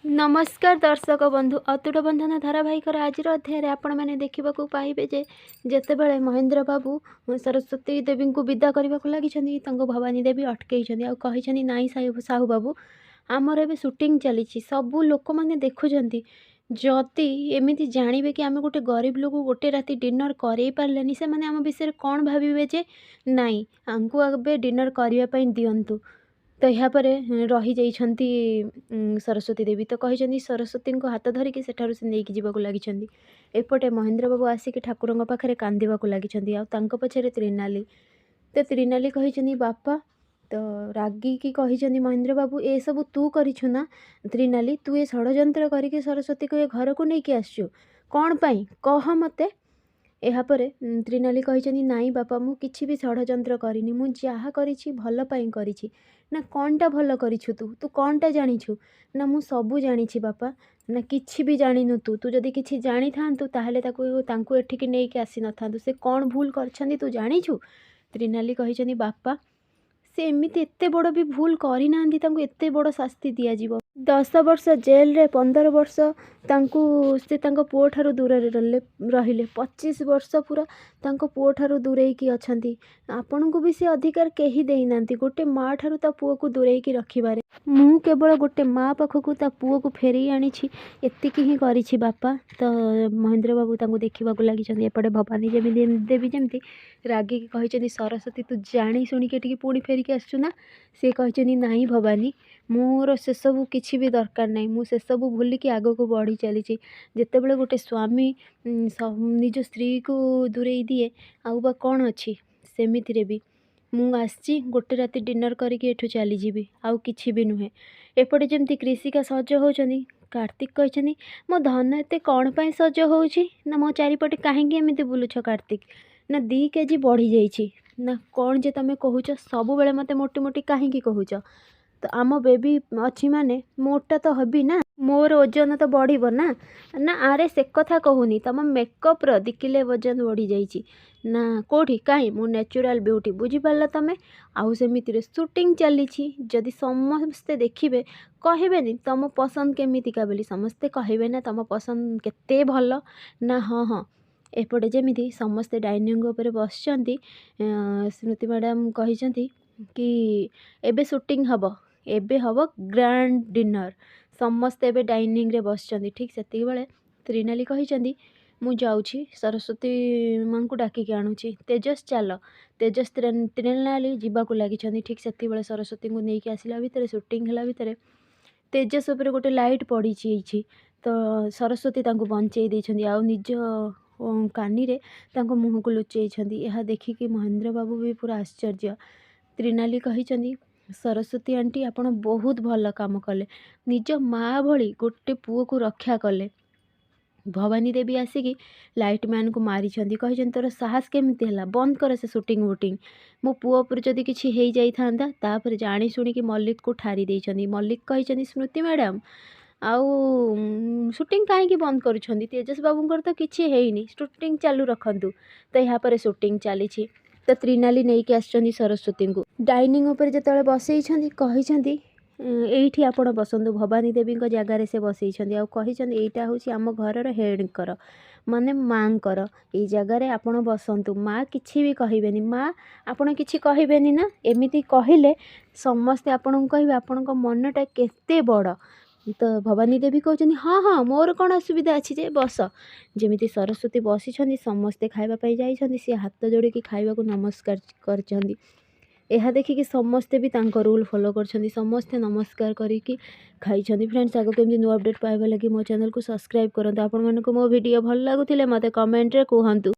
नमस्कार दर्शक बंधु अतुट बंधन धारावाहिकर आज अध्याय आपण मैंने देखा पाइबे जे जितेबाला महेंद्र बाबू सरस्वती देवी को विदा करने को लगी भवानी देवी अटकई आही नाई साहू बाबू आमर ए सुटिंग चली सबू लोक मैंने देखुंट जदि एमती जानवे कि आम गोटे गरीब लोक गोटे राति डिनर कर पारे से मैंने आम विषय कौन भावे जे नाई आमको ए डिनर करने दिंतु तो यापर रही जाइछंती सरस्वती देवी तो कही सरस्वती को हाथ धरिकी सेठारु से नहीं जावाक लगी एपटे महेंद्र बाबू आसिक ठाकुर पाखे कांदवाक लगी पछरे त्रिनाली तो त्रिनाली कही बापा तो रागी की कही महेंद्र बाबू ए सब तू करिछु ना त्रिनाली तू ये षड्यंत्र करके सरस्वती को ये घर को लेकिन आसचु कौन पाई कह मते यापर त्रिनाली कही नाई बापा मु किछि भी षड्यंत्र करिनी मु जहा करिछि भल पाई करिछि ना कौनटा भल करिछु तू कौनटा जानिछु ना मु सबू जानिछि बापा ना किछि भी जानिनु तू जदि किछि जानी थांतु ताहले तांको एठिकी नेइके आसी नथांतु से कौन भूल करछंदी तू जानिछु त्रिनाली कही बापा से एमती एते बड़ भी भूल करना एते बड़ शास्ति दिया जीवो 10 वर्ष जेल रे 15 वर्ष से पुओ ठारू दूर रहिले 25 वर्ष पूरा पुओ ठारू दूरेकी अछंती आपन को भी से अधिकार कहीं देना गोटे माँ ठारू ता पुओ को दूरेकी रखिबारे मु केवल गोटे माँ पाखक ता पुओ को फेरी आनी एतिकी ही करिछि बापा तो महेंद्र बाबू तांको देखा लगी एपटे भवानी देवी जमती रागी कही सरस्वती तू जानी शुणिक पुणी फेरिकी आसचुना सी कही नाई भवानी मोर से सबू किसी भी दरकार नहीं मु से सबू भूलिकी आग को बढ़ी चली जितेबाला गोटे स्वामी निज स्त्री को दूरे दिए आउ बा कौन अच्छी सेमिति भी मु आसी गोटे राति डिनर करके एठू चली जीवी आउ किछि भी नुहे एपटे जमती कृषिका सज होचनी कार्तिक कही मो धन एते कौन पाई सज होउछि ना मो चारिपटे कहीं एमती बुलुछ कार्तिक ना 2 केजी बढ़ी जाइछि ना कौन जे तमें कहूच सब बेले मते मोटी मोटी कहीं कहूच तो आम बेबी अच्छी माने मोटा तो हबी ना मोर ओजन तो बढ़िबो ना ना आरे से कथा कहूनी तम मेकअप रो 2 किलो वजन बढ़ी जाइछि ना कोठी काई मो नेचुरल ब्यूटी बुझी पारला तमे आउ सेमिति रे शूटिंग चली जदि समस्ते देखिबे कहबेनी तम पसंद केमितिका बोली समस्ते कहबे ना तम पसंद केते भल ना हाँ हाँ एपटे जमीती समस्ते डाइनिंग उपर बसचंती स्मृति मैडम कही कि एबे शूटिंग हब एबे हब ग्रैंड डिनर समस्ते एबे डाइनिंग रे बसचंती ठीक सेतिक बेले त्रिनाली कही मु जाउछि सरस्वती मां को डाकिकी आणुछि तेजस चल तेजस त्रिनाली जीवाकू लगी ठीक सेतिक बेले सरस्वती को लेकिन आसला भितर शूटिंग हला भितर तेजस उपर गोटे लाइट पड़ी तो सरस्वती तांको बंचई देइछंती आ निज कानी रे तांको मुह को लुचई यह देखिकी महेंद्र बाबू भी पूरा आश्चर्य त्रिनाली कही सरस्वती आंटी आपण बहुत भल काम कले निज माँ भली गोटे पुओ को रक्षा कले भवानी देवी आसिकी लाइट मैन को मारी कही तोर साहस केमिति हला बंद कर से शूटिंग वुटिंग मो पुओ पर जदि किछि हेई जाई थांदा तापर जानी शुणी कि मल्लिक को ठारी देइछंदी मल्लिक कही स्मृति मैडम आउ शूटिंग कहीं बंद करुँच तेजस बाबूंकर तो किसी है शूटिंग चालू रखु तो यहाँ पर शूटिंग चली तो त्रिनाली नहीं कि आसचंदी सरस्वती को डाइनिंग उपर जो बसई कही एठी आपण बसंतु भवानी देवी जगार से बसई आईटा हूँ आम घर हेडकर माने माँकर ये जगार आपण बसंतु माँ किछि भी कहबेनी माँ आपण किछि कहबेनी ना एमिति कहले समस्ते आपण कहे आपण मनटा केते बड़ तो भवानी देवी कहते हाँ हाँ मोर कौन असुविधा अच्छी जे बस जमी सरस्वती बसी समस्ते खावाई जाइए सी हाथ जोड़ी खावा को नमस्कार कर देखिकी समस्ते भी रूल फॉलो कर समस्ते नमस्कार करके खाई फ्रेंड्स आगे केमती नुआ अपडेट पाइबा लगी मो चैनल को सब्सक्राइब करते आपण मानक मो वीडियो भल लगुले मते कमेंट रे कहतु।